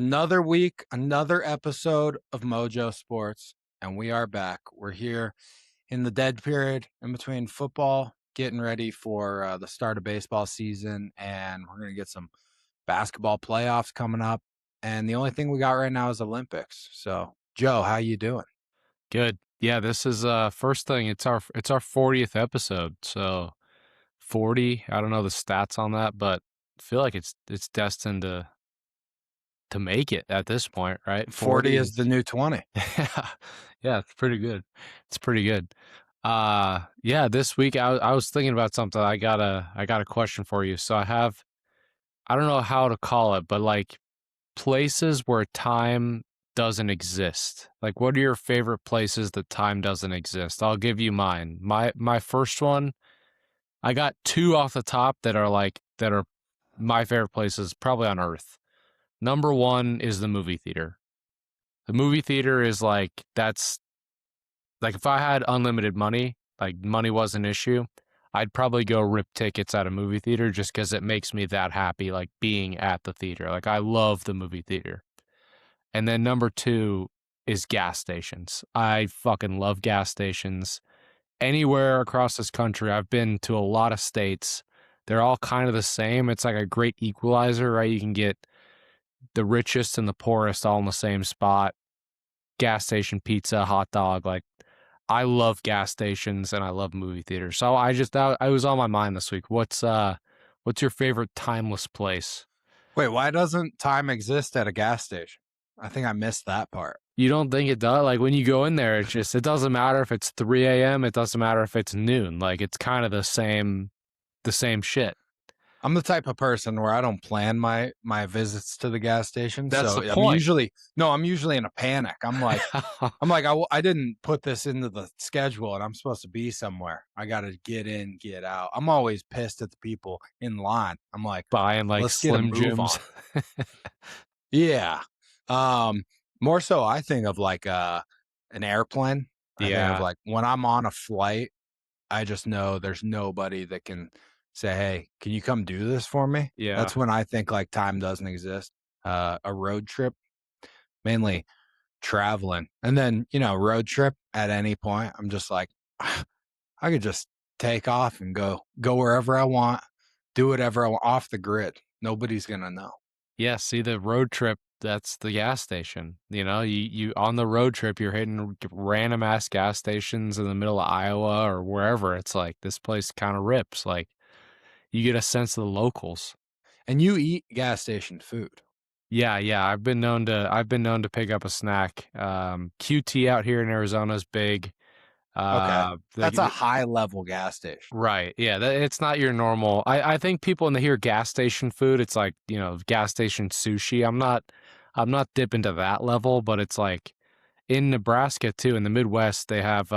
Another week, another episode of MoJoe Sports, and we are back. We're here in the dead period in between football, getting ready for the start of baseball season, and we're going to get some basketball playoffs coming up. And the only thing we got right now is Olympics. So, Joe, how you doing? Good. Yeah, this is first thing, it's our 40th episode. So 40, I don't know the stats on that, but I feel like it's destined to make it at this point, right? 40 40 is the is new 20. yeah. Yeah, it's pretty good. It's pretty good. Yeah, this week I was thinking about something. I got a question for you. So I don't know how to call it, but like places where time doesn't exist. Like, what are your favorite places that time doesn't exist? I'll give you mine. My first one, I got two off the top that are my favorite places probably on earth. Number one is the movie theater. The movie theater is that's like if I had unlimited money, like money was an issue, I'd probably go rip tickets at a movie theater just because it makes me that happy, like being at the theater. Like I love the movie theater. And then number two is gas stations. I fucking love gas stations. Anywhere across this country, I've been to a lot of states. They're all kind of the same. It's like a great equalizer, right? You can get the richest and the poorest all in the same spot. Gas station pizza, hot dog. Like, I love gas stations and I love movie theaters. So I was on my mind this week. What's your favorite timeless place? Wait, why doesn't time exist at a gas station? I think I missed that part. You don't think it does? Like when you go in there, it doesn't matter if it's 3 a.m. It doesn't matter if it's noon. Like it's kind of the same shit. I'm the type of person where I don't plan my visits to the gas station. That's So the point. I'm usually in a panic. I didn't put this into the schedule and I'm supposed to be somewhere. I got to get in, get out. I'm always pissed at the people in line. I'm like, Buying like let's get a Slim move on. Jims. Yeah. Um, More so I think of like an airplane. I think of Yeah. like when I'm on a flight, I just know there's nobody that can say, "Hey, can you come do this for me?" Yeah. That's when I think like time doesn't exist. A road trip, mainly traveling, and then road trip at any point. I'm just like, I could just take off and go wherever I want, do whatever I want off the grid. Nobody's gonna know. Yeah. See the road trip, that's the gas station. You on the road trip, you're hitting random ass gas stations in the middle of Iowa or wherever. It's like this place kind of rips. Like you get a sense of the locals. And you eat gas station food. Yeah, yeah. I've been known to pick up a snack. QT out here in Arizona is big. Okay, Like that's a high level gas station. right, yeah. It's not your normal. I think people when they hear gas station food, it's like gas station sushi. I'm not dipping to that level, but it's like in Nebraska too, in the Midwest, they have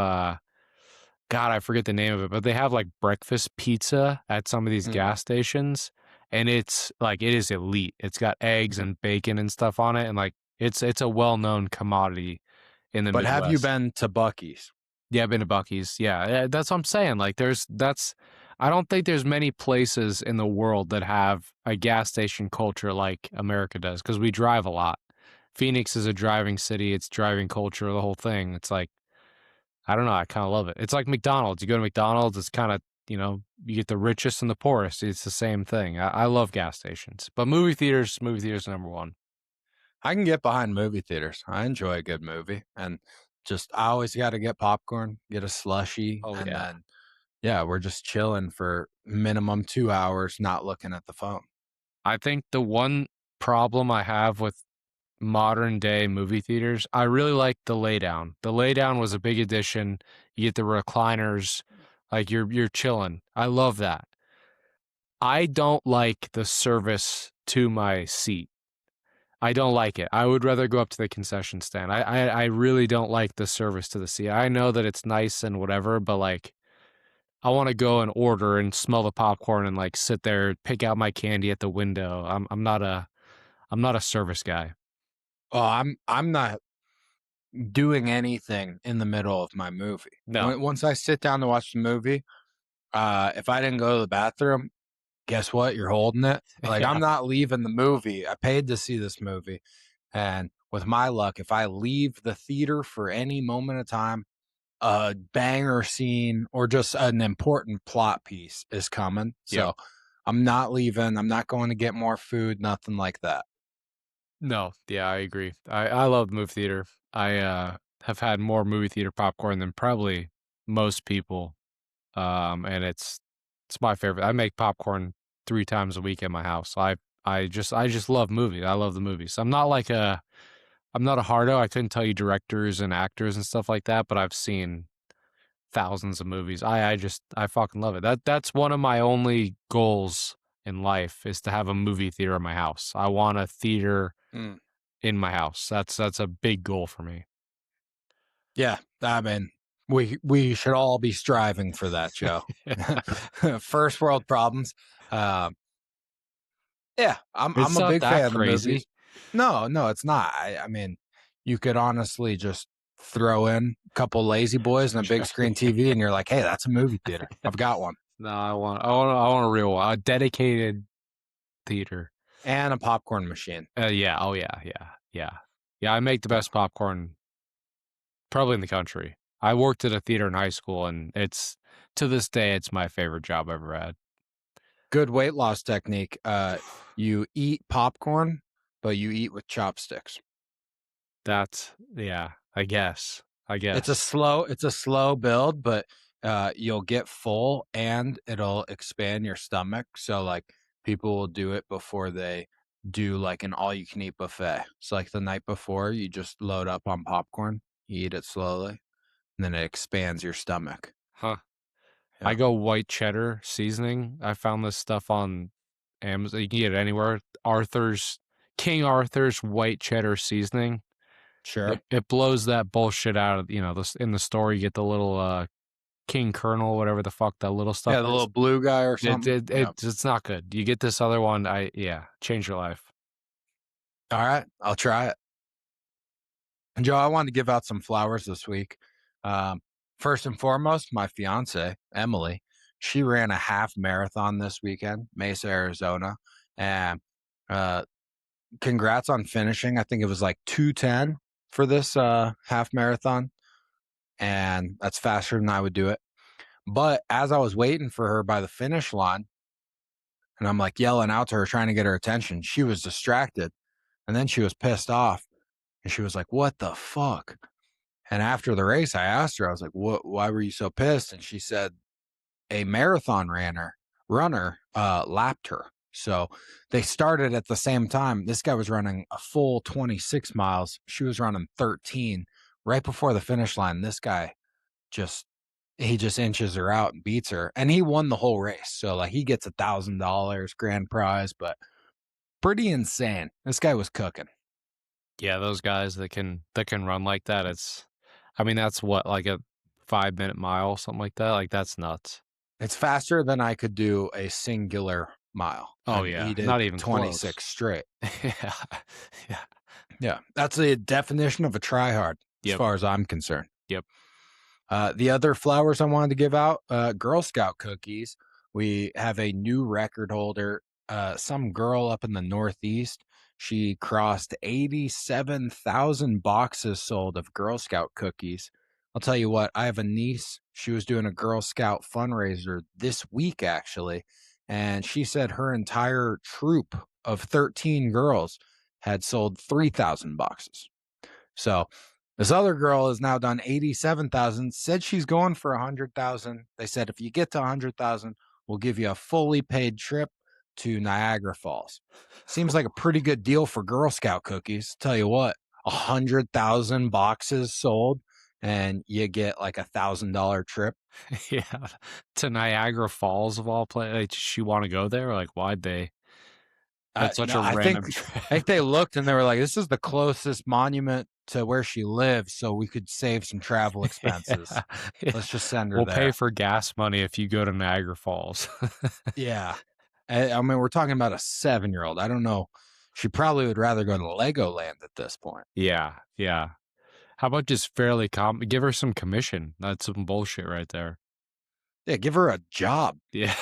God, I forget the name of it, but they have like breakfast pizza at some of these Mm. gas stations, and it's like it is elite. It's got eggs and bacon and stuff on it, and like it's a well-known commodity in the But have you Midwest. been to Buc-ee's? Yeah, I've been to Buc-ee's. Yeah, that's what I'm saying. Like I don't think there's many places in the world that have a gas station culture like America does because we drive a lot. Phoenix is a driving city. It's driving culture, the whole thing. It's like I don't know. I kind of love it. It's like McDonald's. You go to McDonald's, it's kind of, you get the richest and the poorest. It's the same thing. I love gas stations, but movie theaters number one. I can get behind movie theaters. I enjoy a good movie, and just I always got to get popcorn, get a slushy, Oh and yeah. then yeah, we're just chilling for minimum 2 hours, not looking at the phone. I think the one problem I have with modern day movie theaters, I really like the lay down. The lay down was a big addition. You get the recliners, like you're chilling. I love that. I don't like the service to my seat. I don't like it. I would rather go up to the concession stand. I really don't like the service to the seat. I know that it's nice and whatever, but like I want to go and order and smell the popcorn and like sit there, pick out my candy at the window. I'm not a service guy. Oh, I'm not doing anything in the middle of my movie. No. Once I sit down to watch the movie, if I didn't go to the bathroom, guess what? You're holding it. Like I'm Yeah. not leaving the movie. I paid to see this movie. And with my luck, if I leave the theater for any moment of time, a banger scene or just an important plot piece is coming. Yep. So I'm not leaving. I'm not going to get more food, nothing like that. No, yeah, I agree. I love movie theater. I have had more movie theater popcorn than probably most people. And it's my favorite. I make popcorn 3 times a week in my house. I just love movies. I love the movies. I'm not a hardo. I couldn't tell you directors and actors and stuff like that, but I've seen thousands of movies. I fucking love it. That's one of my only goals in life is to have a movie theater in my house. I want a theater Mm. in my house. That's a big goal for me. Yeah, I mean, we should all be striving for that, Joe. First world problems. Um, yeah, I'm It's a not big that fan of the movies. crazy. No, no, it's not. I mean, you could honestly just throw in a couple lazy boys and a big screen TV, and you're like, hey, that's a movie theater. I've got one No, I want a real one, a dedicated theater. and a popcorn machine. Yeah, oh yeah, yeah, yeah. Yeah, I make the Yeah. best popcorn probably in the country. I worked at a theater in high school, and to this day, it's my favorite job I ever had. Good weight loss technique. You eat popcorn, but you eat with chopsticks. Yeah, I guess. I It's a guess. slow build, but you'll get full and it'll expand your stomach. So like people will do it before they do like an all you can eat buffet. So like the night before, you just load up on popcorn, you eat it slowly, and then it expands your stomach. Huh. I Yeah, go white cheddar seasoning. I found this stuff on Amazon. You can get it anywhere. King Arthur's white cheddar seasoning. sure. It blows that bullshit out of, this in the store. You get the little King Colonel, whatever the fuck that little stuff Yeah, the is. little blue guy or something. Yeah. It's not good. You get this other one. Change your life. All right, I'll try it. And Joe, I wanted to give out some flowers this week. Um, First and foremost, my fiance, Emily, she ran a half marathon this weekend, Mesa, Arizona. And uh, congrats on finishing. I think it was like 2:10 for this half marathon. And that's faster than I would do it. But as I was waiting for her by the finish line, and I'm like yelling out to her, trying to get her attention, she was distracted. And then she was pissed off. And she was like, "What the fuck?" And after the race, I asked her, I was like, "What? Why were you so pissed?" And she said, "A marathon runner lapped her." So they started at the same time. This guy was running a full 26 miles. She was running 13. Right before the finish line, this guy just he just inches her out and beats her, and he won the whole race. So like he gets $1,000 grand prize, but pretty insane. This guy was cooking. Yeah, those guys that can run like that. I mean, that's what, like a 5 minute mile, something like that. Like that's nuts. It's faster than I could do a singular mile, Oh and he yeah, did not even close. 26 straight. Yeah, yeah. Yeah, that's the definition of a tryhard, as Yep, far as I'm concerned. yep. The other flowers I wanted to give out, Girl Scout cookies. We have a new record holder, some girl up in the Northeast. She crossed 87,000 boxes sold of Girl Scout cookies. I'll tell you what, I have a niece. She was doing a Girl Scout fundraiser this week, actually. And she said her entire troop of 13 girls had sold 3,000 boxes. So this other girl has now done 87,000, said she's going for 100,000. They said, if you get to 100,000, we'll give you a fully paid trip to Niagara Falls. Seems like a pretty good deal for Girl Scout cookies. Tell you what, 100,000 boxes sold and you get like $1,000 trip. Yeah, to Niagara Falls of all places. Like, does she want to go there? Like, why'd they? That's such No, a I random think trip. they looked and they were like, this is the closest monument to where she lives, so we could save some travel expenses. Yeah, yeah. Let's just send her We'll pay there. for gas money if you go to Niagara Falls. Yeah. I mean, we're talking about a 7-year-old. I don't know. She probably would rather go to Legoland at this point. Yeah, yeah. How about just fairly give her some commission? That's some bullshit right there. Yeah, give her a job. Yeah,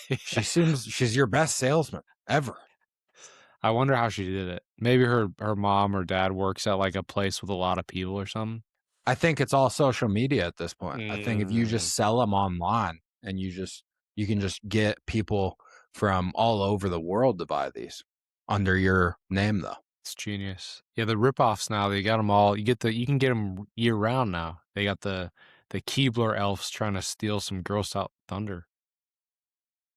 yeah. She's your best salesman ever. I wonder how she did it. Maybe her mom or dad works at, like, a place with a lot of people or something? I think it's all social media at this point. I think if you Mm, just sell them online and you can just get people from all over the world to buy these under your name, though. it's genius. Yeah, the rip-offs now, they got them all you can get them year-round now. They got the Keebler elves trying to steal some Girl Scout thunder.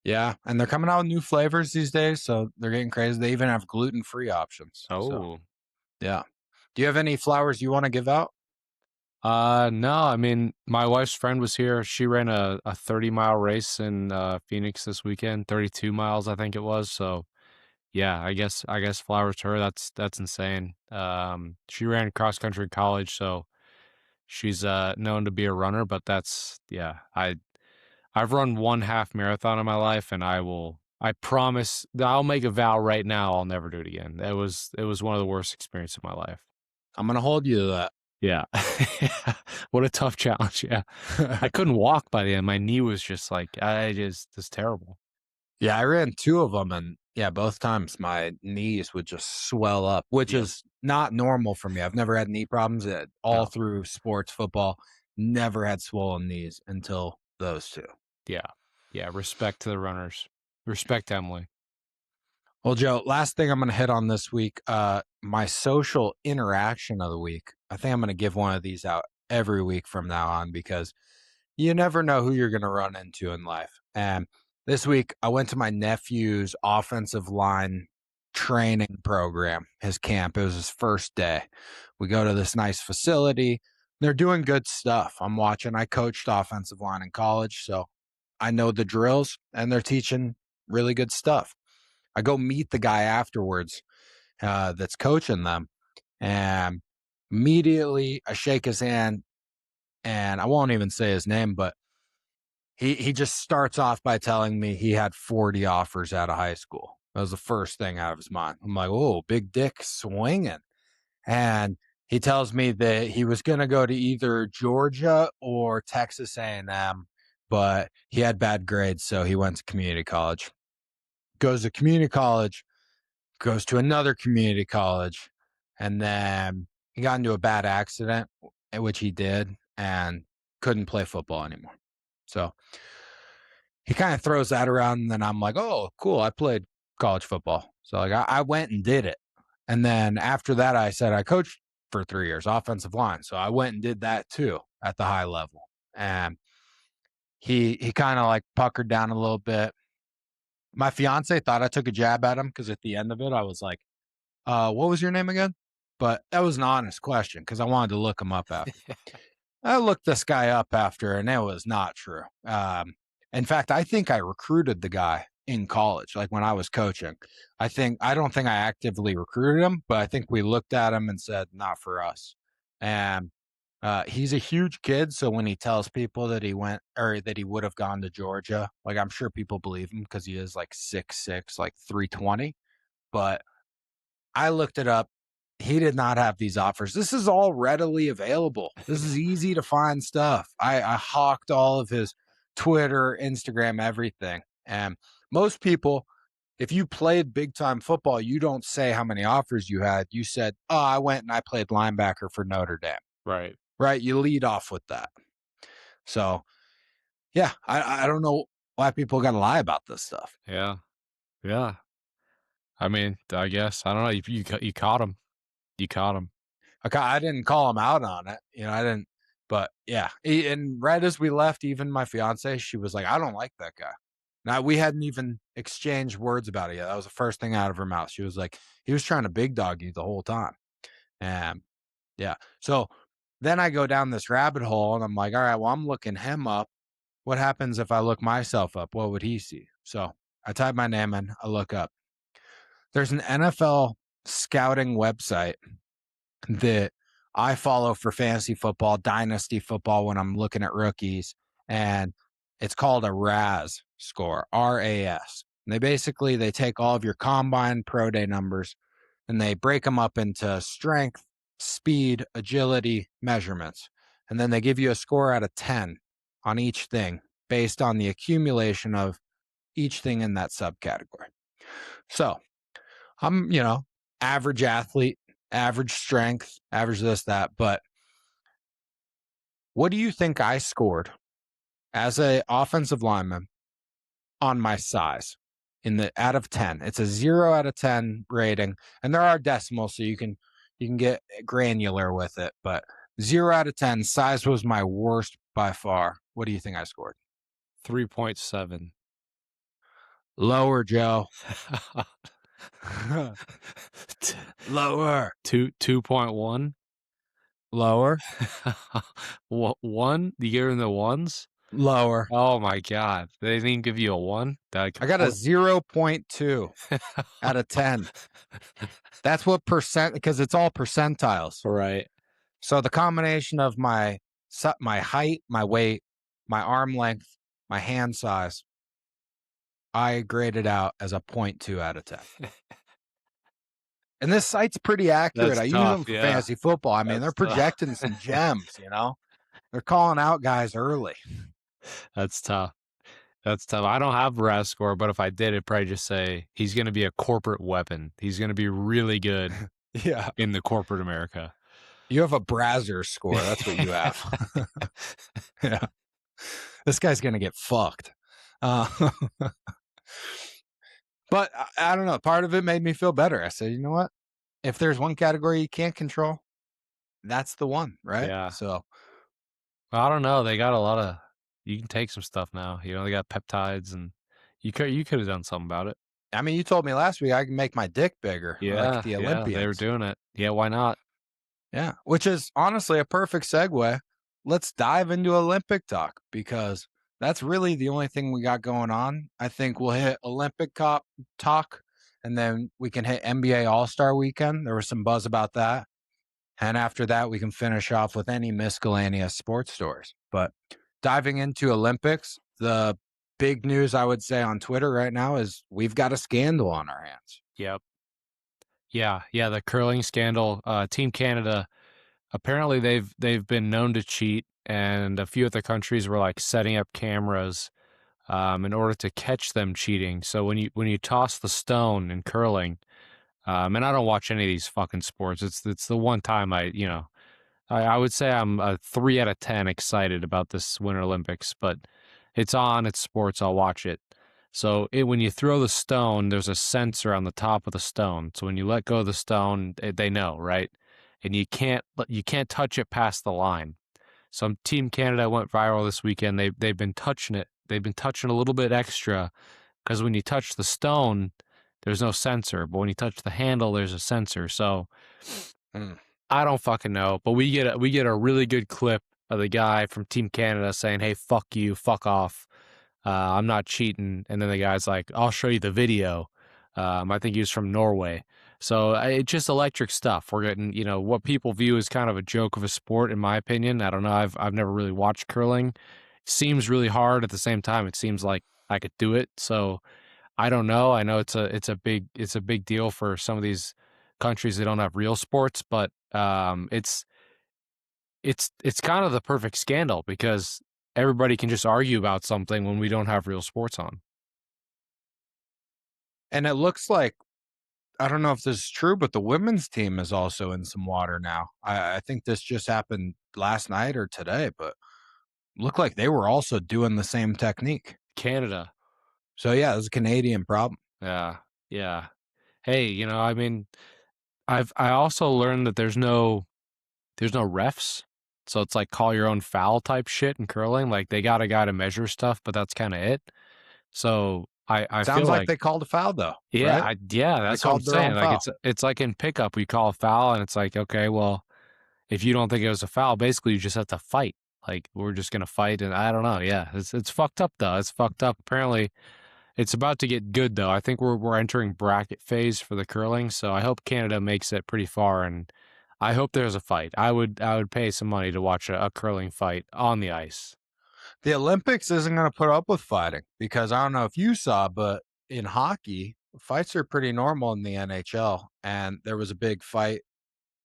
Yeah, and they're coming out with new flavors these days, so they're getting crazy. They even have gluten-free options. So, Oh. yeah. Do you have any flowers you wanna give out? No, I mean, my wife's friend was here. She ran a 30-mile race in, Phoenix this weekend, 32 miles, I think it was, so, yeah, I guess flowers to her, that's insane. She ran cross country in college, so she's, known to be a runner, but that's yeah, I've run 1 half marathon in my life, and I promise that I'll make a vow right now I'll never do it again. It was one of the worst experiences of my life. I'm gonna hold you to Yeah. Yeah. What a tough challenge, yeah. I that. couldn't walk by the end. My knee was just like, I just it's terrible. Yeah, I ran 2 of them, and, yeah, both times my knees would just swell up, which Yep. is not normal for me. I've never had knee problems all No. through sports, football, never had swollen knees until those 2. Yeah. Yeah, respect to the runners. Respect Emily. Well, Joe, last thing I'm gonna hit on this week, my social interaction of the week. I think I'm gonna give one of these out every week from now on because you never know who you're gonna run into in life. And this week, I went to my nephew's offensive line training program, his camp. It was his first day. We go to this nice facility. They're doing good stuff. I'm watching. I coached offensive line in college, so I know the drills, and they're teaching really good stuff. I go meet the guy afterwards that's coaching them, and immediately I shake his hand, and I won't even say his name, but he just starts off by telling me he had 40 offers out of high school. That was the first thing out of his mind. I'm like, oh, big dick swinging. And he tells me that he was going to go to either Georgia or Texas A&M, but he had bad grades, so he went to community college. Goes to community college, goes to another community college, and then he got into a bad accident, which he did, and couldn't play football anymore. So he kind of throws that around, and then I'm like, oh, cool. I played college football. So like I went and did it. And then after that, I said I coached for 3 years, offensive line. So I went and did that too at the high level. And he kind of like puckered down a little bit. My fiance thought I took a jab at him because at the end of it, I was like, what was your name again? But that was an honest question because I wanted to look him up after. I looked this guy up after, and it was not true. In fact, I think I recruited the guy in college, like when I was coaching. I don't think I actively recruited him, but I think we looked at him and said, "Not for us." And he's a huge kid, so when he tells people that he went or that he would have gone to Georgia, like I'm sure people believe him because he is like 6'6", like 320. But I looked it up. He did not have these offers. This is all readily available. This is easy to find stuff. I hawked all of his Twitter, Instagram, everything. And most people, if you played big time football, you don't say how many offers you had. You said, oh, I went and I played linebacker for Notre Dame. Right. Right. You lead off with that. So, yeah, I don't know why people got to lie about this stuff. Yeah. Yeah. I mean, I guess. I don't know. You caught him. You caught him. I didn't call him out on it, I didn't, but yeah, and right as we left, even my fiance, she was like, "I don't like that guy." Now we hadn't even exchanged words about it yet. That was the first thing out of her mouth. She was like, "He was trying to big dog you the whole time," and yeah. So then I go down this rabbit hole, and I'm like, "All right, well, I'm looking him up. What happens if I look myself up? What would he see?" So I type my name in. I look up. There's an NFL scouting website that I follow for fantasy football, dynasty football when I'm looking at rookies, and it's called a RAS score, RAS. And they take all of your combine pro day numbers and they break them up into strength, speed, agility measurements. And then they give you a score out of 10 on each thing based on the accumulation of each thing in that subcategory. So I'm, average athlete, average strength, average this, that. But what do you think I scored as a offensive lineman on my size in the out of 10? It's a 0 out of 10 rating, and there are decimals, so you can get granular with it, but 0 out of 10, size was my worst by far. What do you think I scored? 3.7. Lower, Joe. Lower. 2.1. Lower. What, one? You gave him the ones? Lower. Oh my god. They didn't even give you a one? Like a I got a four? 0.2 out of 10. That's what percent, because it's all percentiles. Right. So the combination of my height, my weight, my arm length, my hand size, I graded out as a point 0.2 out of 10. And this site's pretty accurate. That's I use them tough, for yeah. fantasy football. I mean, they're That's tough. projecting some gems, you know? They're calling out guys early. That's tough. That's tough. I don't have a RAS score, but if I did, it'd probably just say he's going to be a corporate weapon. He's going to be really good Yeah. in the corporate America. You have a Brazzer score. That's what you have. Yeah. This guy's going to get fucked. Uh, but I don't know. Part of it made me feel better. I said, you know what? If there's one category you can't control, that's the one, right? Yeah. So, Well, I don't know. They got a lot of. You can take some stuff now. You know, they got peptides, and you could have done something about it. I mean, you told me last week I can make my dick bigger, like Yeah, the yeah, they were Olympians. doing it. Yeah, why not? Yeah, which is honestly a perfect segue. Let's dive into Olympic talk because that's really the only thing we got going on. I think we'll hit Olympic talk and then we can hit NBA All Star weekend. There was some buzz about that. And after that, we can finish off with any miscellaneous sports stories. But diving into Olympics, the big news I would say on Twitter right now is we've got a scandal on our hands. Yep. Yeah, yeah. The curling scandal. Team Canada. Apparently, they've been known to cheat, and a few other countries were like setting up cameras in order to catch them cheating. So when you toss the stone in curling, and I don't watch any of these fucking sports. It's the one time I would say I'm a 3 out of 10 excited about this Winter Olympics, but it's on, it's sports, I'll watch it. So when you throw the stone, there's a sensor on the top of the stone. So when you let go of the stone, they know, right? And you can't touch it past the line. So Team Canada went viral this weekend. They've been touching it. They've been touching a little bit extra because when you touch the stone, there's no sensor, but when you touch the handle, there's a sensor. So Mm. I don't fucking know, but we get a really good clip of the guy from Team Canada saying, "Hey, fuck you, fuck off. I'm not cheating." And then the guy's like, "I'll show you the video." I think he was from Norway. So it's just electric stuff. We're getting, what people view as kind of a joke of a sport, in my opinion. I don't know. I've never really watched curling. It seems really hard. At the same time, it seems like I could do it. So I don't know. I know it's a big deal for some of these countries that don't have real sports, but it's kind of the perfect scandal because everybody can just argue about something when we don't have real sports on. And it looks like I don't know if this is true, but the women's team is also in some water now. I think this just happened last night or today, but looked like they were also doing the same technique. Canada. So yeah, it's a Canadian problem. Yeah. Yeah. Hey, I mean, I also learned that there's no refs. So it's like call your own foul type shit in curling. Like they got a guy to measure stuff, but that's kind of it. So I feel Sounds like like they called a foul though, yeah, right? yeah, They that's what I'm called their saying. own Like foul. it's like in pickup, we call a foul, and it's like, okay, well, if you don't think it was a foul, basically you just have to fight. Like we're just gonna fight, and I don't know. Yeah, it's fucked up though. It's fucked up. Apparently, it's about to get good though. I think we're entering bracket phase for the curling, so I hope Canada makes it pretty far, and I hope there's a fight. I would pay some money to watch a curling fight on the ice. The Olympics isn't going to put up with fighting because I don't know if you saw, but in hockey, fights are pretty normal in the NHL. And there was a big fight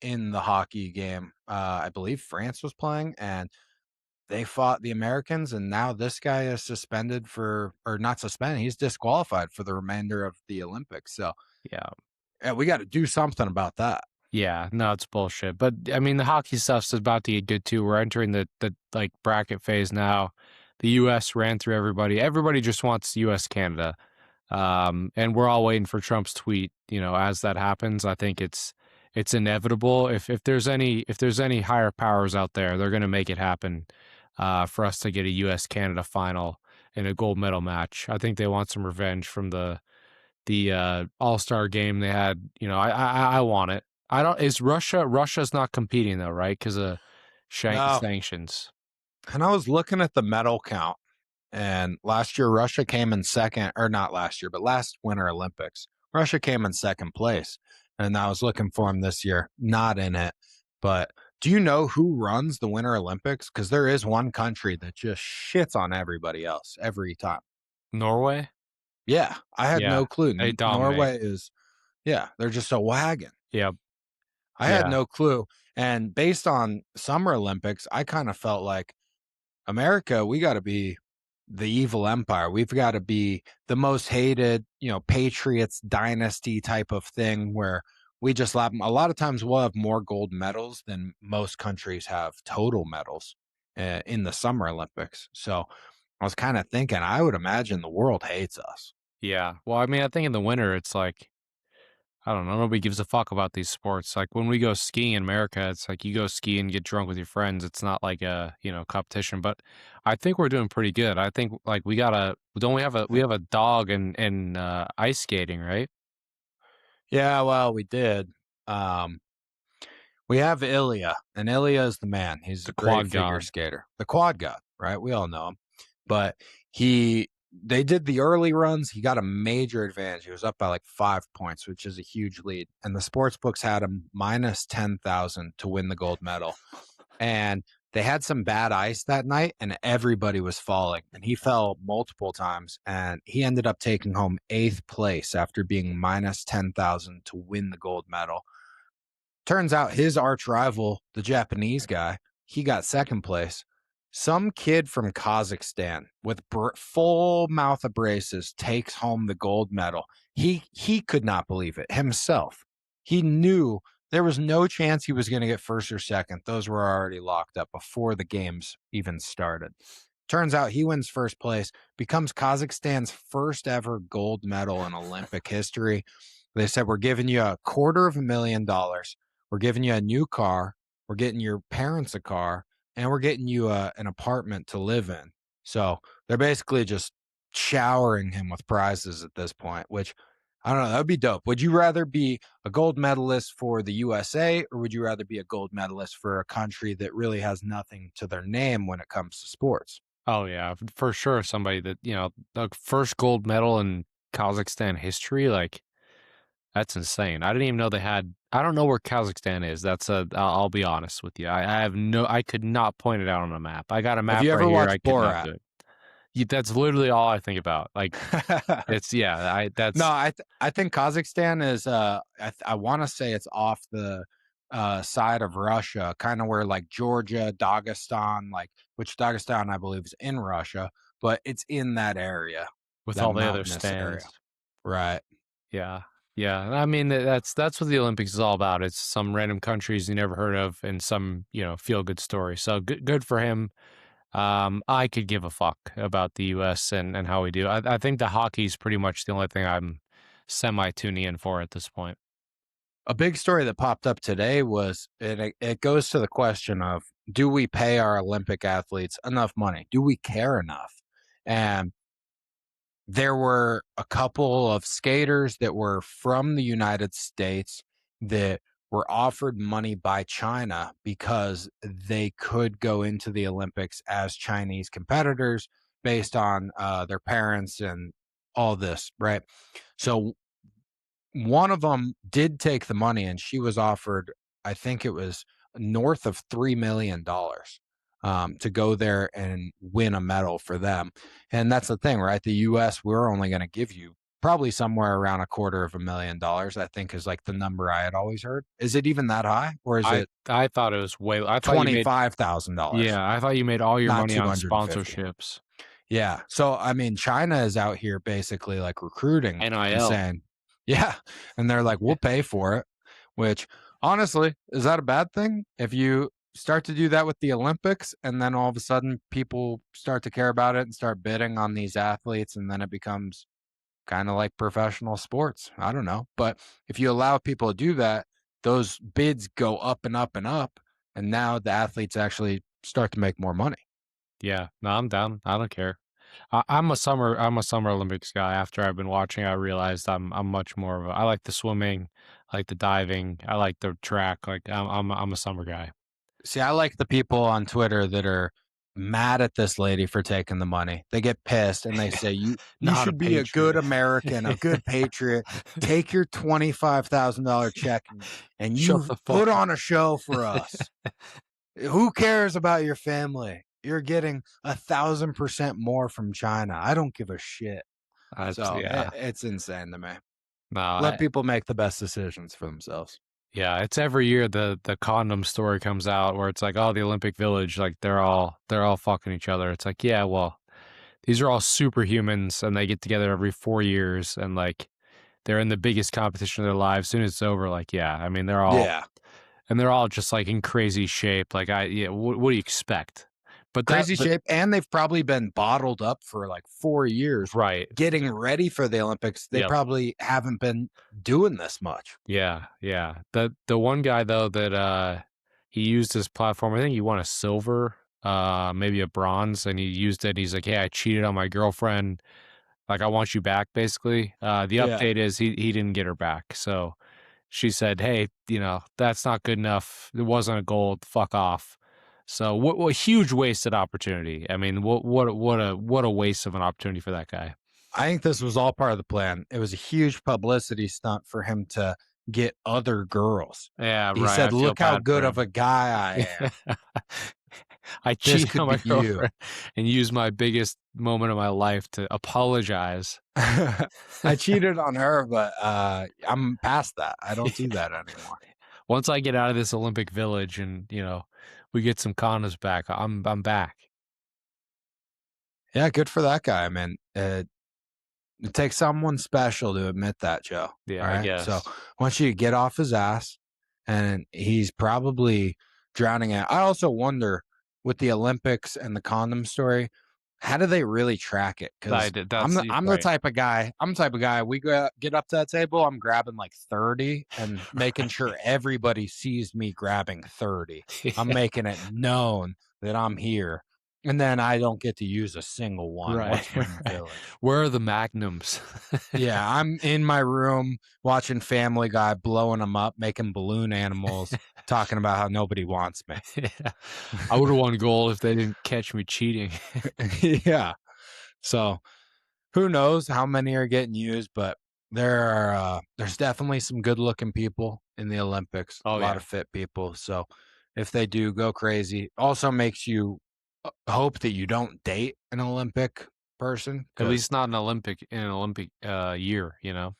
in the hockey game. I believe France was playing and they fought the Americans. And now this guy is suspended or not suspended, he's disqualified for the remainder of the Olympics. So Yeah, Yeah, we got to do something about that. Yeah, no, it's bullshit. But I mean, the hockey stuff's about to get good too. We're entering the like bracket phase now. The U.S. ran through everybody. Everybody just wants U.S. Canada, and we're all waiting for Trump's tweet. You know, as that happens, I think it's inevitable. If there's any higher powers out there, they're going to make it happen for us to get a U.S. Canada final in a gold medal match. I think they want some revenge from the all-star game they had. You know, I want it. I don't is Russia's not competing though, right? Because of No. sanctions. And I was looking at the medal count, and last year Russia came in second, or not last year, but last Winter Olympics, Russia came in second place. And I was looking for them this year, not in it. But do you know who runs the Winter Olympics? Because there is one country that just shits on everybody else every time. Norway? Yeah, I had Yeah, no clue. they dominate. Norway is, yeah, they're just a wagon. Yep. I had Yeah. no clue. And based on Summer Olympics, I kind of felt like America, we got to be the evil empire. We've got to be the most hated, Patriots dynasty type of thing where we just lap 'em. A lot of times we'll have more gold medals than most countries have total medals in the Summer Olympics. So I was kind of thinking, I would imagine the world hates us. Yeah. Well, I mean, I think in the winter it's like I don't know, nobody gives a fuck about these sports. Like when we go skiing in America, it's like you go ski and get drunk with your friends. It's not like a, competition, but I think we're doing pretty good. I think like we got a don't we have a dog in ice skating, right? Yeah, well, we did. Um, we have Ilya, and Ilya is the man. He's The a great quad figure god. skater, the quad god, right? We all know him. But he they did the early runs. He got a major advantage. He was up by like 5 points, which is a huge lead. And the sports books had him minus 10,000 to win the gold medal. And they had some bad ice that night, and everybody was falling. And he fell multiple times, and he ended up taking home eighth place after being minus 10,000 to win the gold medal. Turns out his arch rival, the Japanese guy, he got second place. Some kid from Kazakhstan with full mouth of braces takes home the gold medal. He could not believe it himself. He knew there was no chance he was going to get first or second. Those were already locked up before the games even started. Turns out he wins first place, becomes Kazakhstan's first ever gold medal in Olympic history. They said, we're giving you $250,000. We're giving you a new car. We're getting your parents a car, and we're getting you an apartment to live in. So they're basically just showering him with prizes at this point, which I don't know. That would be dope. Would you rather be a gold medalist for the USA, or would you rather be a gold medalist for a country that really has nothing to their name when it comes to sports? Oh yeah, for sure. Somebody that, the first gold medal in Kazakhstan history, like that's insane. I didn't even know they had. I don't know where Kazakhstan is. I'll be honest with you. I have no. I could not point it out on a map. I got a Have map you right ever here. I watched could not Borat? do it. That's literally all I think about. Like it's yeah. I No, that's I think Kazakhstan is I want to say it's off the side of Russia, kind of where like Georgia, Dagestan, like which Dagestan I believe is in Russia, but it's in that area, with that all the other mountainous area. stands. Right. Yeah, yeah. I mean that's what the Olympics is all about. It's some random countries you never heard of and some feel good story. So good for him. I could give a fuck about the U.S. and how we do. I think the hockey's pretty much the only thing I'm semi tuning in for at this point. A big story that popped up today was it goes to the question of, do we pay our Olympic athletes enough money? Do we care enough? And there were a couple of skaters that were from the United States that were offered money by China because they could go into the Olympics as Chinese competitors based on their parents and all this, right? So one of them did take the money, and she was offered, I think it was north of $3 million to go there and win a medal for them. And that's the thing, right? The US, we're only going to give you probably somewhere around $250,000, I think is like the number I had always heard. Is it even that high, or is I it I thought it was way. I thought you made $25,000, yeah. I thought you made all your not money on 250? sponsorships. Yeah. So I mean, China is out here basically like recruiting and NIL. saying, Yeah, and they're like, "We'll pay for it," which honestly, is that a bad thing? If you start to do that with the Olympics and then all of a sudden people start to care about it and start bidding on these athletes and then it becomes kind of like professional sports. I don't know, but if you allow people to do that, those bids go up and up and up, and now the athletes actually start to make more money. Yeah, no, I'm down. I don't care. I'm a summer Olympics guy. After I've been watching, I realized I'm much more of a. I like the swimming, I like the diving, I like the track. Like I'm a summer guy. See, I like the people on Twitter that are mad at this lady for taking the money. They get pissed and they say, You Not a should be a good patriot. American, a good patriot. Take your $25,000 check and Shut you the fuck put up. on a show for us. Who cares about your family? You're getting 1,000% more from China. I don't give a shit. So Yeah. it's insane to me. No, Let people make the best decisions for themselves. yeah, it's every year the condom story comes out where it's like, oh, the Olympic Village, like they're all fucking each other. It's like, yeah, well, these are all superhumans and they get together every 4 years and like they're in the biggest competition of their lives. As soon as it's over, like, yeah, I mean, Yeah. they're all just like in crazy shape. Like, yeah, what do you expect? Crazy But shape, and they've probably been bottled up for, like, 4 years right. getting ready for the Olympics. They Yep. probably haven't been doing this much. Yeah. Yeah. The one guy though that, he used his platform, I think he won a silver, maybe a bronze, and he used it. He's like, hey, I cheated on my girlfriend. Like, I want you back, basically. The Yeah. update is he didn't get her back. So she said, "Hey, that's not good enough. It wasn't a gold. Fuck off." So what huge wasted opportunity. I mean, what a waste of an opportunity for that guy. I think this was all part of the plan. It was a huge publicity stunt for him to get other girls. Yeah, He right. I said, feel "Look how bad for good of him. a guy I am. I This cheated could on my be you." girlfriend and used my biggest moment of my life to apologize. I cheated on her, but, I'm past that. I don't do that anymore. Once I get out of this Olympic village and, we get some condoms back, I'm back. Yeah, good for that guy, man. It takes someone special to admit that, Joe. Yeah, All I right. So guess. I want you to get off his ass, and he's probably drowning out. I also wonder with the Olympics and the condom story, how do they really track it? I Because did I'm that's the I'm the right. type of guy. I'm the type of guy. We get up to that table. I'm grabbing like 30 and making sure everybody sees me grabbing 30. I'm Yeah, making it known that I'm here, and then I don't get to use a single one right, once we're in the right. village. Where are the magnums? Yeah, I'm in my room watching Family Guy, blowing them up, making balloon animals, talking about how nobody wants me. Yeah. I would've won gold if they didn't catch me cheating. Yeah. So who knows how many are getting used, but there's definitely some good looking people in the Olympics, a Oh, lot yeah. of fit people. So if they do go crazy, also makes you hope that you don't date an Olympic person At because least not in an Olympic, year, you know?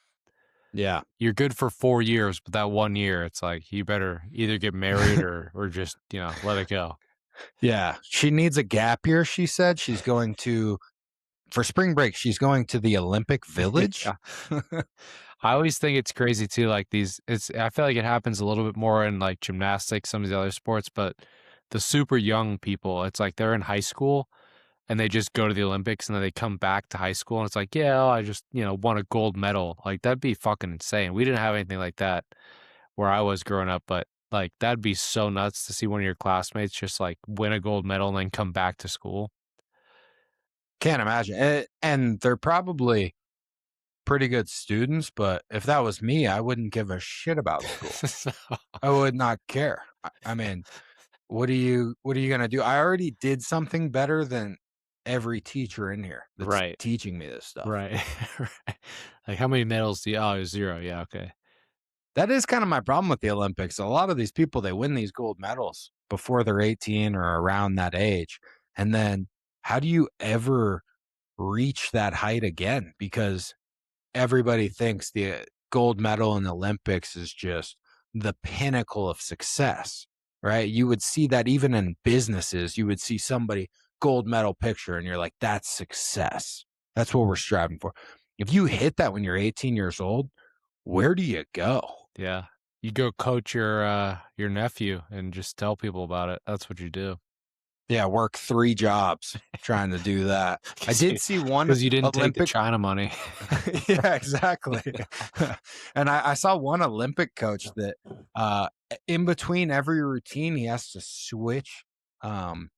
yeah. You're good for 4 years, but that 1 year, it's like, you better either get married or just, let it go. Yeah, she needs a gap year, she said. She's going to for spring break, she's going to the Olympic Village? Yeah. I always think it's crazy too, like I feel like it happens a little bit more in like gymnastics, some of the other sports, but the super young people, it's like they're in high school and they just go to the Olympics and then they come back to high school and it's like, yeah, oh, I just, won a gold medal. Like that'd be fucking insane. We didn't have anything like that where I was growing up, but like that'd be so nuts to see one of your classmates just like win a gold medal and then come back to school. Can't imagine, and they're probably pretty good students, but if that was me, I wouldn't give a shit about school. So, I would not care. I mean, what are you gonna do? I already did something better than every teacher in here that's right. teaching me this stuff. Right. Right. Like how many medals do you oh, 0. Yeah, okay. That is kind of my problem with the Olympics. A lot of these people, they win these gold medals before they're 18 or around that age. And then how do you ever reach that height again? Because everybody thinks the gold medal in the Olympics is just the pinnacle of success, right? You would see that even in businesses, you would see somebody gold medal picture and you're like, that's success. That's what we're striving for. If you hit that when you're 18 years old, where do you go? Yeah. You go coach your nephew and just tell people about it. That's what you do. Yeah, work 3 jobs trying to do that. I did see one Because you didn't take the Olympic. China money. Yeah, exactly. And I saw one Olympic coach that, in between every routine, he has to switch, um,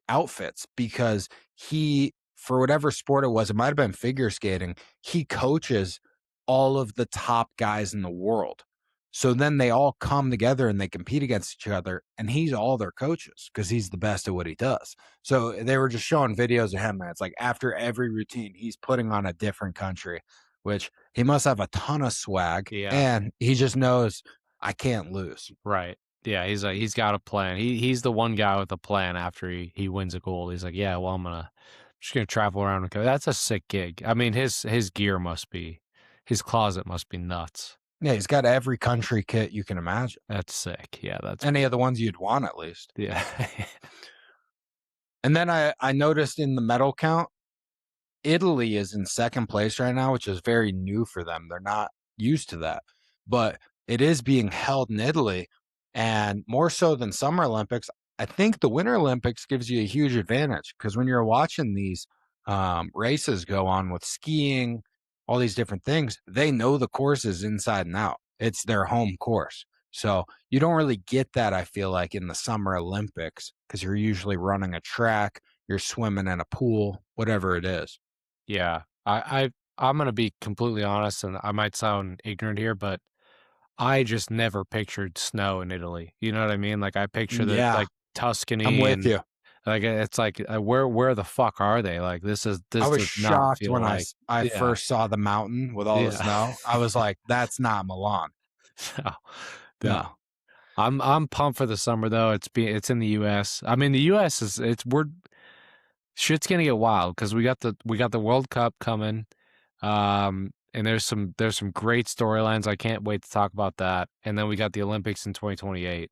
outfits because he, for whatever sport it was, it might have been figure skating, he coaches all of the top guys in the world. So then they all come together and they compete against each other, and he's all their coaches because he's the best at what he does. So they were just showing videos of him, and it's like after every routine, he's putting on a different country, which he must have a ton of swag, Yeah. and he just knows I can't lose. Right. Yeah, he's got a plan. He's the one guy with a plan after he wins a gold. He's like, "Yeah, well, just gonna travel around and go." That's a sick gig. I mean, his gear must be his closet must be nuts. Yeah, he's got every country kit you can imagine. That's sick. Yeah, that's Any of the ones you'd want at least. yeah. And then I noticed in the medal count, Italy is in 2nd place right now, which is very new for them. They're not used to that, but it is being held in Italy, and more so than Summer Olympics, I think the Winter Olympics gives you a huge advantage because when you're watching these, races go on with skiing, all these different things, they know the courses inside and out. It's their home course. So, you don't really get that, I feel like, in the Summer Olympics because 'cause you're usually running a track, you're swimming in a pool, whatever it is. Yeah. I'm gonna be completely honest, and I might sound ignorant here, but I just never pictured snow in Italy. You know what I mean? Like I picture the Yeah, like I'm Tuscany with and you. like it's like where the fuck are they? Like I this was does not shocked feel when like I yeah. first saw the mountain with all the Yeah. snow. I was like, "That's not Milan." No. No. No. I'm pumped for the summer though. It's in the US. I mean the US is it's we're shit's gonna get wild because we got the World Cup coming. And there's some great storylines. I can't wait to talk about that. And then we got the Olympics in 2028.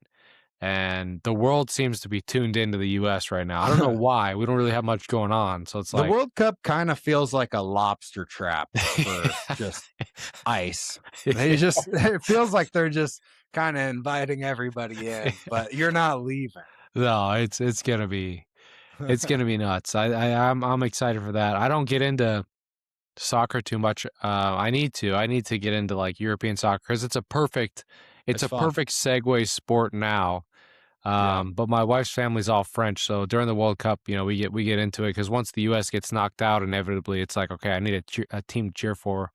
And the world seems to be tuned into the US right now. I don't know why. We don't really have much going on. So it's The like World Cup kinda feels like a lobster trap for just ice. They yeah. just it feels like they're just kinda inviting everybody in, but you're not leaving. No, it's gonna be nuts. I'm excited for that. I don't get into soccer too much. I need to get into like European soccer because it's It's a fun. perfect segue sport now. Yeah. But my wife's family's all French, so during the World Cup, you know, we get into it because once the U.S. gets knocked out, inevitably it's like, okay, I need a team to cheer for.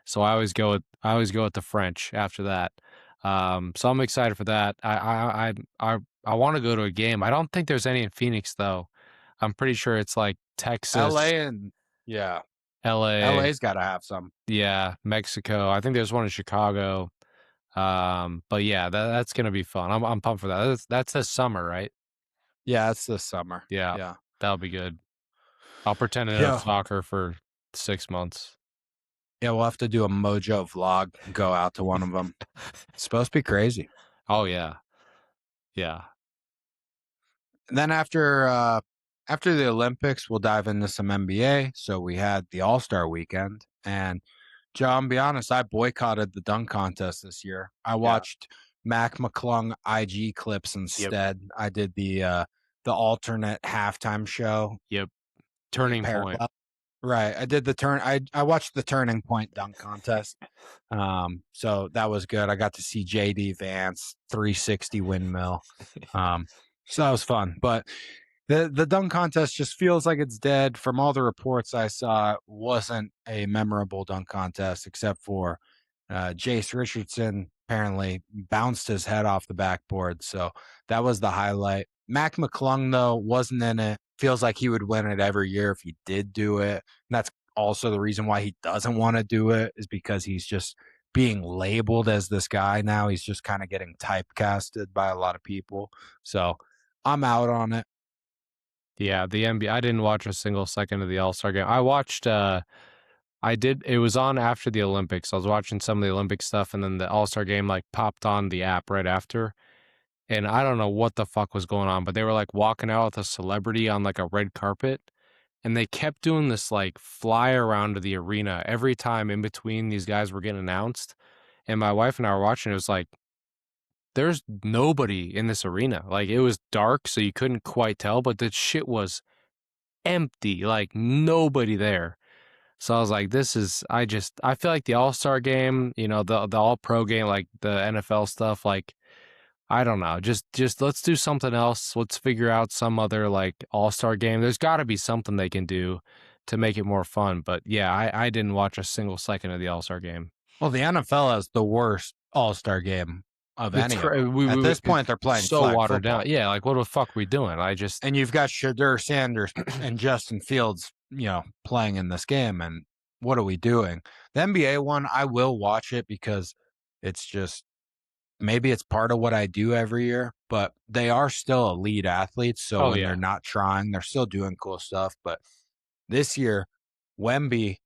So I always go with the French after that. So I'm excited for that. I want to go to a game. I don't think there's any in Phoenix though. I'm pretty sure it's like Texas, LA and yeah, L.A., LA's gotta have some. yeah, Mexico. I think there's one in Chicago. But yeah, that's gonna be fun. I'm pumped for that. That's this summer, right? Yeah, it's this summer. Yeah, Yeah. that'll be good. I'll pretend to know Yeah. soccer for 6 months. Yeah, we'll have to do a MoJoe vlog, go out to one of them. It's supposed to be crazy. Oh yeah, yeah, And then after the Olympics, we'll dive into some NBA. So we had the All-Star weekend, and John, be honest, I boycotted the dunk contest this year. I yeah, watched Mac McClung IG clips yep, instead. I did the alternate halftime show, yep. the Turning point. parallel. Right. I did the turn. I watched the Turning Point dunk contest. So that was good. I got to see JD Vance 360 windmill. Um, so that was fun. But the dunk contest just feels like it's dead. From all the reports I saw, it wasn't a memorable dunk contest except for Jace Richardson apparently bounced his head off the backboard. So that was the highlight. Mac McClung, though, wasn't in it. Feels like he would win it every year if he did do it. And that's also the reason why he doesn't want to do it, is because he's just being labeled as this guy now. He's just kind of getting typecasted by a lot of people. So I'm out on it. Yeah, the NBA. I didn't watch a single second of the All-Star game. I watched. I did. It was on after the Olympics. I was watching some of the Olympic stuff, and then the All-Star game like popped on the app right after. And I don't know what the fuck was going on, but they were like walking out with a celebrity on like a red carpet, and they kept doing this like fly around to the arena every time in between these guys were getting announced. and my wife and I were watching. It was like there's nobody in this arena. Like it was dark, so you couldn't quite tell, but the shit was empty. Like nobody there. So I was like, this is. I feel like the All-Star game, the All Pro game, like the NFL stuff, like I don't know. Just let's do something else. Let's figure out some other like all-star game. There's got to be something they can do to make it more fun. But yeah, I didn't watch a single second of the all-star game. Well, the NFL has the worst All-Star game of It's any of them. At this it's point, they're playing so flag watered down. football. Yeah, like what the fuck are we doing? I just And you've got Shadur Sanders and Justin Fields, playing in this game. And what are we doing? The NBA one, I will watch it because it's just maybe it's part of what I do every year, but they are still elite athletes. So oh when yeah, they're not trying, they're still doing cool stuff. But this year, Wemby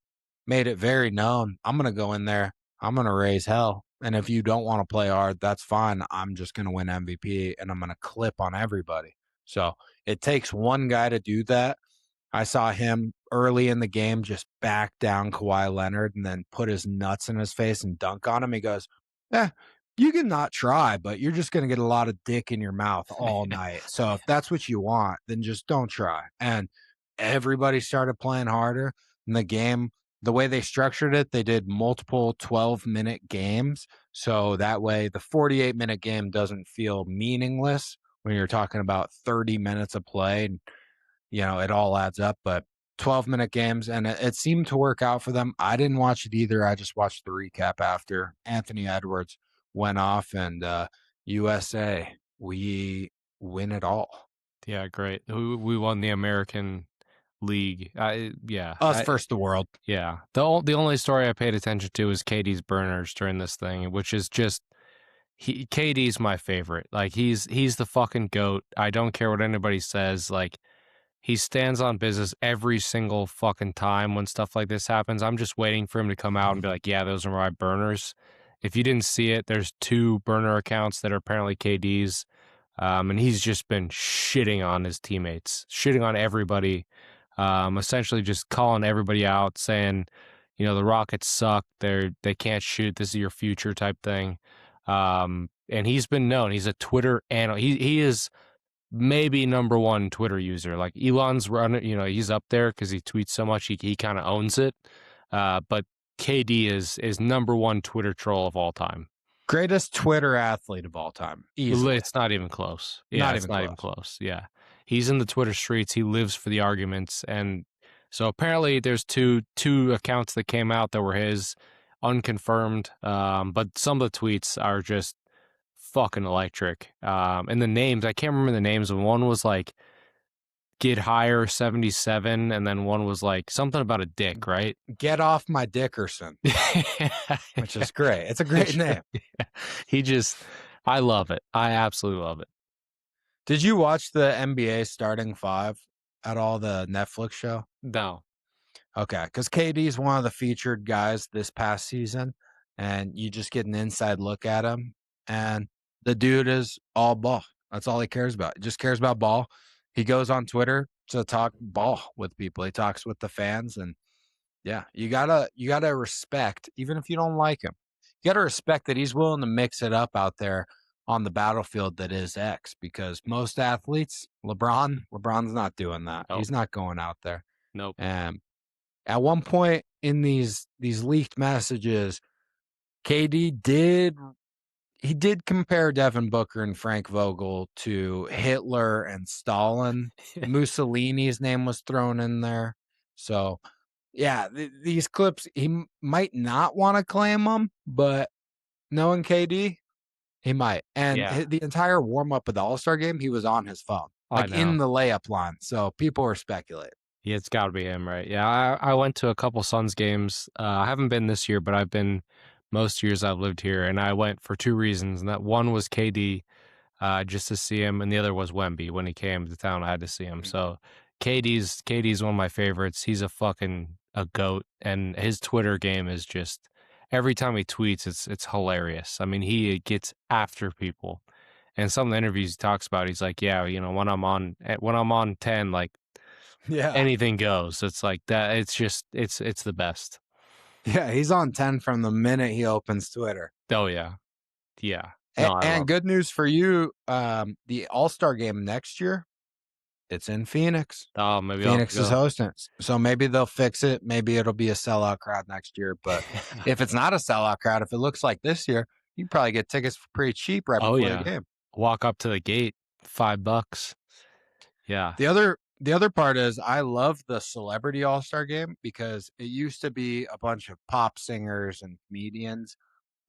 made it very known. I'm going to go in there. I'm going to raise hell. And if you don't want to play hard, that's fine. I'm just going to win MVP and I'm going to clip on everybody. So it takes one guy to do that. I saw him early in the game just back down Kawhi Leonard and then put his nuts in his face and dunk on him. He goes, "Eh, you can not try, but you're just going to get a lot of dick in your mouth all night. So if that's what you want, then just don't try." And everybody started playing harder. And the game, the way they structured it, they did multiple 12-minute games. So that way the 48-minute game doesn't feel meaningless when you're talking about 30 minutes of play. And it all adds up, but 12-minute games, and it seemed to work out for them. I didn't watch it either. I just watched the recap after Anthony Edwards went off, and USA, we win it all. yeah, great. We won the American League. Yeah, Us versus the world. yeah. The only story I paid attention to was Katie's burners during this thing, which is just KD's my favorite. Like he's the fucking goat. I don't care what anybody says. Like he stands on business every single fucking time when stuff like this happens. I'm just waiting for him to come out and be like, "Yeah, those are my burners." If you didn't see it, there's two burner accounts that are apparently KD's, and he's just been shitting on his teammates, shitting on everybody, essentially just calling everybody out, saying, the Rockets suck. They can't shoot. This is your future type thing. And he's been known. He's a Twitter analyst. He is maybe number one Twitter user. Like Elon's running, he's up there because he tweets so much. He kind of owns it. But KD is number one Twitter troll of all time. Greatest Twitter athlete of all time, easily. It's not even close. Yeah, Not it's even not close. even close. Yeah, he's in the Twitter streets. He lives for the arguments, and so apparently there's two accounts that came out that were his, unconfirmed. But some of the tweets are just fucking electric. And the names, I can't remember the names. One was like "Get Higher 77," and then one was like something about a dick, right? Get off my Dickerson, which is great. It's a great name. He just, I love it. I absolutely love it. Did you watch the NBA starting five at all, the Netflix show? No. Okay, because KD's one of the featured guys this past season, and you just get an inside look at him, and the dude is all ball. That's all he cares about. He just cares about ball. He goes on Twitter to talk ball with people. He talks with the fans, and yeah, you gotta respect, even if you don't like him, you gotta respect that he's willing to mix it up out there on the battlefield that is X. Because most athletes, LeBron's not doing that. Nope. He's not going out there. Nope. And at one point in these leaked messages, KD did compare Devin Booker and Frank Vogel to Hitler and Stalin. Mussolini's name was thrown in there. So, yeah, these clips, he might not want to claim them, but knowing KD, he might. And Yeah, the entire warm up of the All-Star game, he was on his phone, I like in know. the layup line. So people were speculating. Yeah, it's got to be him, right? Yeah, I went to a couple Suns games. I haven't been this year, but I've been most years I've lived here, and I went for two reasons. And that one was KD, just to see him, and the other was Wemby. When he came to town, I had to see him. So KD's one of my favorites. He's a goat, and his Twitter game is just every time he tweets, it's hilarious. I mean, he gets after people, and some of the interviews he talks about, he's like, yeah, when I'm on 10, like Yeah. anything goes. It's like that. It's just it's the best. Yeah, he's on 10 from the minute he opens Twitter. Oh yeah. Yeah. No, I And love it. good news for you, the All-Star game next year, it's in Phoenix. Oh, maybe I'll have to Phoenix is go. hosting it. So maybe they'll fix it. Maybe it'll be a sellout crowd next year. But if it's not a sellout crowd, if it looks like this year, you can probably get tickets for pretty cheap right Oh before the yeah. game. Walk up to the gate, $5. Yeah. The other part is I love the celebrity all-star game because it used to be a bunch of pop singers and comedians,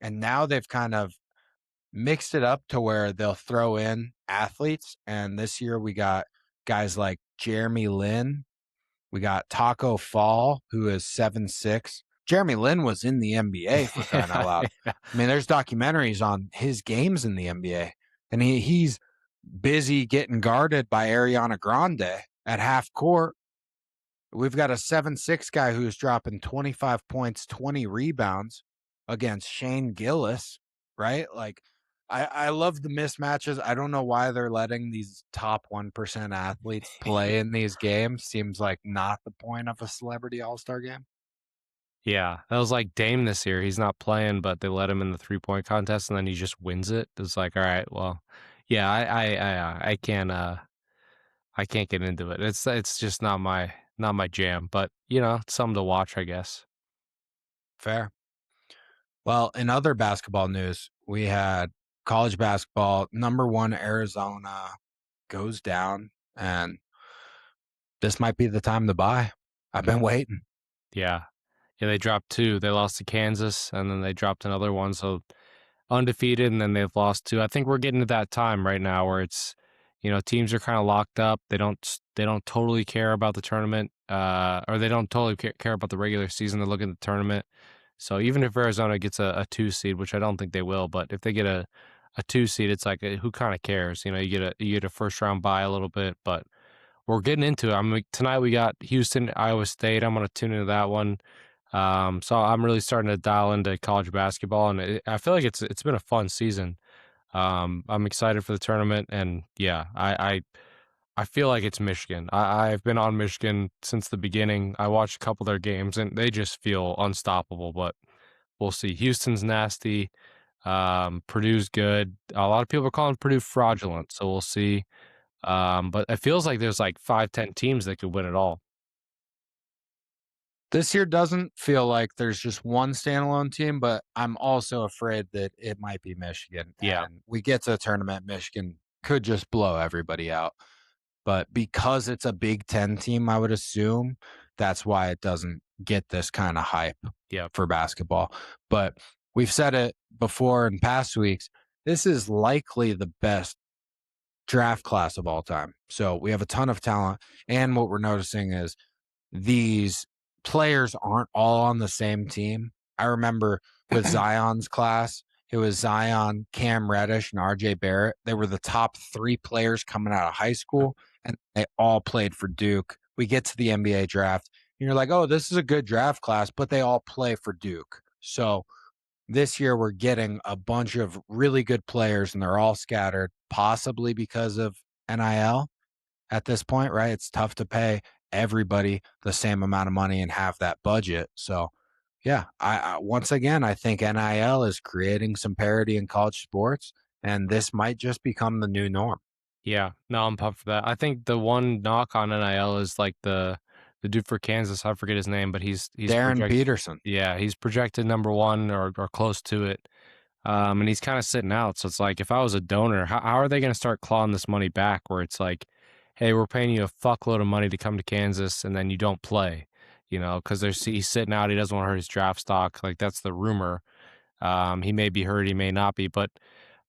and now they've kind of mixed it up to where they'll throw in athletes. And this year we got guys like Jeremy Lin. We got Taco Fall, who is 7'6". Jeremy Lin was in the NBA for crying out Yeah, loud. yeah. I mean, there's documentaries on his games in the NBA, and he's busy getting guarded by Ariana Grande at half court. We've got a 7'6" guy who's dropping 25 points, 20 rebounds against Shane Gillis, right? Like, I love the mismatches. I don't know why they're letting these top 1% athletes play in these games. Seems like not the point of a celebrity all-star game. Yeah, that was like Dame this year. He's not playing, but they let him in the 3-point contest, and then he just wins it. It's like, all right, well, yeah, I can't get into it. It's just not my jam. But it's something to watch, I guess. Fair. Well, in other basketball news, we had college basketball. Number one, Arizona goes down, and this might be the time to buy. I've been waiting. Yeah, yeah, they dropped two. They lost to Kansas, and then they dropped another one. So undefeated, and then they've lost two. I think we're getting to that time right now where it's, teams are kind of locked up. They don't totally care about the tournament, or they don't totally care about the regular season. They're looking at the tournament. So even if Arizona gets a two seed, which I don't think they will, but if they get a two seed, it's like who kind of cares? You get a first round bye a little bit, but we're getting into it. Tonight we got Houston, Iowa State. I'm gonna tune into that one. So I'm really starting to dial into college basketball, and I feel like it's been a fun season. I'm excited for the tournament, and yeah, I feel like it's Michigan. I've been on Michigan since the beginning. I watched a couple of their games, and they just feel unstoppable. But we'll see. Houston's nasty. Purdue's good. A lot of people are calling Purdue fraudulent, so we'll see. But it feels like there's like 5, 10 teams that could win it all. This year doesn't feel like there's just one standalone team, but I'm also afraid that it might be Michigan. Yeah, And we get to the tournament, Michigan could just blow everybody out. But because it's a Big Ten team, I would assume that's why it doesn't get this kind of hype yeah, for basketball. But we've said it before in past weeks. This is likely the best draft class of all time. So we have a ton of talent. And what we're noticing is these players aren't all on the same team. I remember with Zion's class, it was Zion, Cam Reddish, and RJ Barrett. They were the top three players coming out of high school, and they all played for Duke. We get to the NBA draft, and you're like, oh, this is a good draft class, but they all play for Duke. So this year we're getting a bunch of really good players, and they're all scattered, possibly because of NIL at this point, right? It's tough to pay everybody the same amount of money and have that budget. So, yeah, I once again, I think NIL is creating some parity in college sports, and this might just become the new norm. yeah. No, I'm pumped for that. I think the one knock on NIL is like the dude for Kansas. I forget his name, but he's Darren projected. Peterson. Yeah, he's projected number one or close to it. And he's kind of sitting out. So it's like, if I was a donor, how are they going to start clawing this money back? Where it's like, hey, we're paying you a fuckload of money to come to Kansas, and then you don't play, because he's sitting out. He doesn't want to hurt his draft stock. Like that's the rumor. He may be hurt, he may not be, but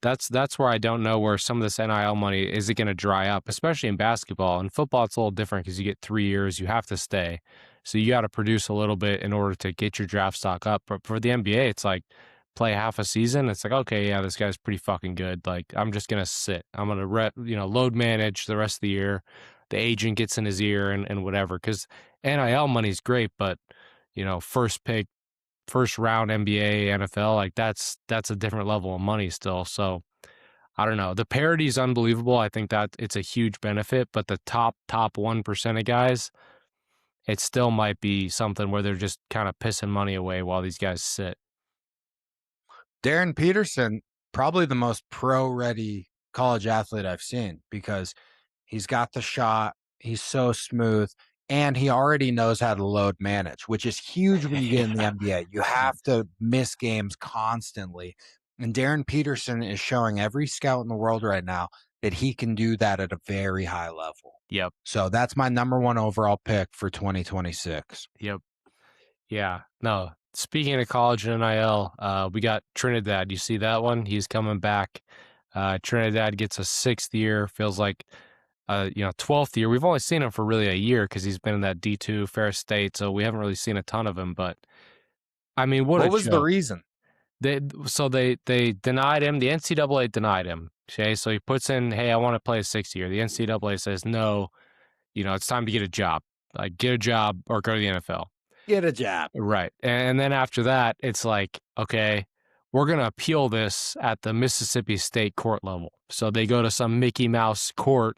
that's where I don't know where some of this NIL money is it going to dry up, especially in basketball. In football, it's a little different because you get 3 years, you have to stay, so you got to produce a little bit in order to get your draft stock up. But for the NBA, it's like play half a season. It's like, okay, yeah, this guy's pretty fucking good. Like I'm just gonna sit. I'm gonna load manage the rest of the year. The agent gets in his ear and whatever because NIL money's great, but first pick first round NBA, NFL, like that's a different level of money still. So I don't know. The parity is unbelievable. I think that it's a huge benefit, but the top 1% of guys, it still might be something where they're just kind of pissing money away while these guys sit. Darren Peterson, probably the most pro-ready college athlete I've seen because he's got the shot, he's so smooth, and he already knows how to load manage, which is huge when you get in the Yeah. NBA. You have to miss games constantly. And Darren Peterson is showing every scout in the world right now that he can do that at a very high level. Yep. So that's my number one overall pick for 2026. Yep. Yeah. No. Speaking of college and NIL, we got Trinidad. You see that one? He's coming back. Trinidad gets a 6th year. Feels like 12th year. We've only seen him for really a year because he's been in that D2 Ferris State, so we haven't really seen a ton of him. But I mean, what a What was the joke! reason? They denied him. The NCAA denied him. Okay, so he puts in, hey, I want to play a 6th year. The NCAA says no. It's time to get a job. Like get a job or go to the NFL. Get a job. Right. And then after that, it's like, okay, we're going to appeal this at the Mississippi State court level. So they go to some Mickey Mouse court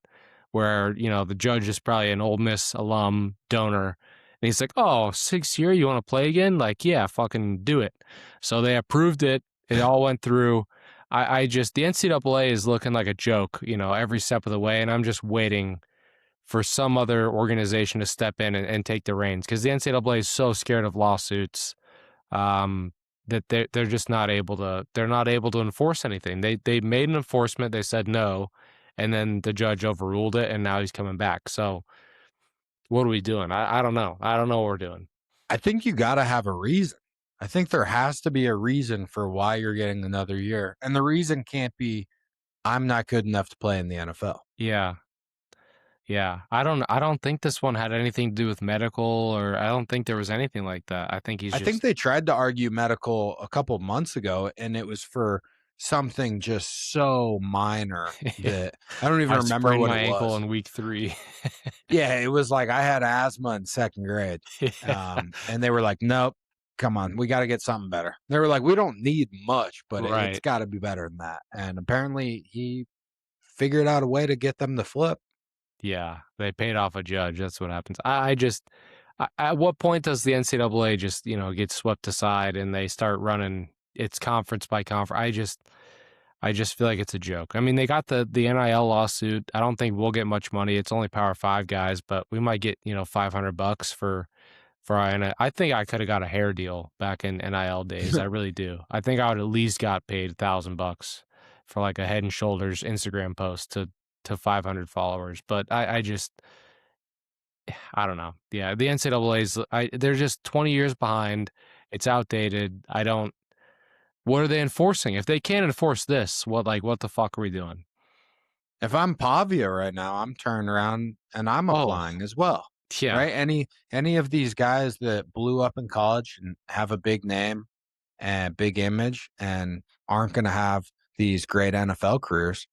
where, the judge is probably an Ole Miss alum donor. And he's like, oh, 6th year, you want to play again? Like, yeah, fucking do it. So they approved it. It all went through. The NCAA is looking like a joke, every step of the way. And I'm just waiting for some other organization to step in and take the reins because the NCAA is so scared of lawsuits that they're just not able to enforce anything. They made an enforcement, they said no, and then the judge overruled it, and now he's coming back. So what are we doing? I don't know. I don't know what we're doing. I think you got to have a reason. I think there has to be a reason for why you're getting another year. And the reason can't be, I'm not good enough to play in the NFL. Yeah. Yeah. I don't think this one had anything to do with medical, or I don't think there was anything like that. I think he's I think just they tried to argue medical a couple months ago, and it was for something just so minor that I don't even I remember sprained what my it ankle was. in week 3. Yeah, it was like I had asthma in second grade. Yeah. And they were like, nope, come on, we got to get something better. They were like, we don't need much, but it's Right. got to be better than that. And apparently he figured out a way to get them to flip. Yeah, they paid off a judge. That's what happens. At what point does the NCAA just, get swept aside and they start running its conference by conference? I just feel like it's a joke. I mean, they got the NIL lawsuit. I don't think we'll get much money. It's only Power 5 guys, but we might get, $500 for our I think I could have got a hair deal back in NIL days. I really do. I think I would at least got paid $1,000 for like a Head and Shoulders Instagram post to 500 followers. But I don't know. Yeah, the NCAA's they're just 20 years behind. It's outdated. I don't. What are they enforcing? If they can't enforce this, what the fuck are we doing? If I'm Pavia right now, I'm turning around and I'm Oh, applying as well. yeah, Right? Any of these guys that blew up in college and have a big name and big image and aren't going to have these great NFL careers,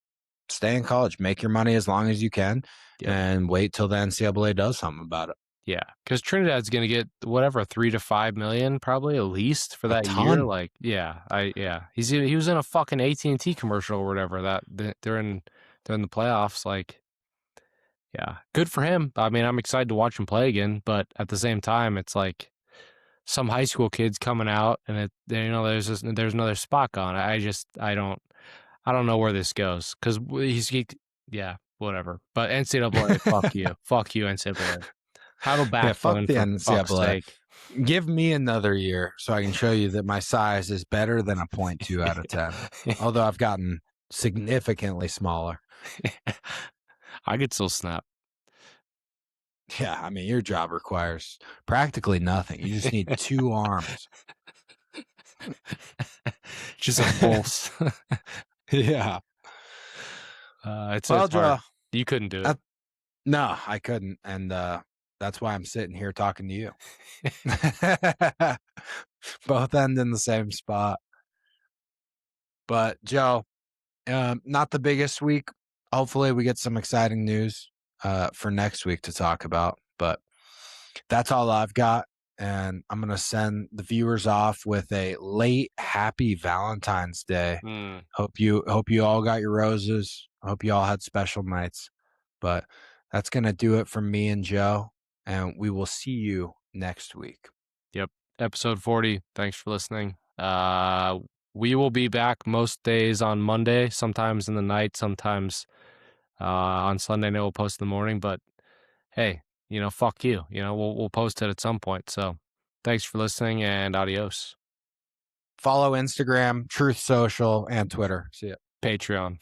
stay in college, make your money as long as you can, yep. and wait till the NCAA does something about it. Yeah, because Trinidad's gonna get whatever 3 to 5 million probably at least for A that year. ton. Like, yeah. He was in a fucking AT&T commercial or whatever during the playoffs. Like, yeah, good for him. I mean, I'm excited to watch him play again, but at the same time, it's like some high school kids coming out and there's another spot gone. I don't know where this goes because yeah, whatever. But NCAA, fuck you, NCAA. Have a Yeah, fuck backbone the for fuck's NCAA. sake. Give me another year so I can show you that my size is better than a point 0.2 out of 10. Although I've gotten significantly smaller. I could still snap. Yeah, I mean, your job requires practically nothing. You just need 2 arms. Just a pulse. Yeah. It's Well, hard. Joe, You couldn't do uh, no, I couldn't, and, that's why I'm sitting here talking to you. it. Both end in the same spot. But, Joe, not the biggest week. Hopefully, we get some exciting news, for next week to talk about, but that's all I've got, and I'm gonna send the viewers off with a late happy Valentine's Day. Mm, Hope you all got your roses. I hope you all had special nights. But that's gonna do it from me and Joe, and we will see you next week. yep. Episode 40. Thanks for listening. We will be back most days on Monday, sometimes in the night, sometimes on Sunday night we'll post in the morning. But hey, fuck you. We'll post it at some point. So thanks for listening and adios. Follow Instagram, Truth Social, and Twitter. See ya. Patreon.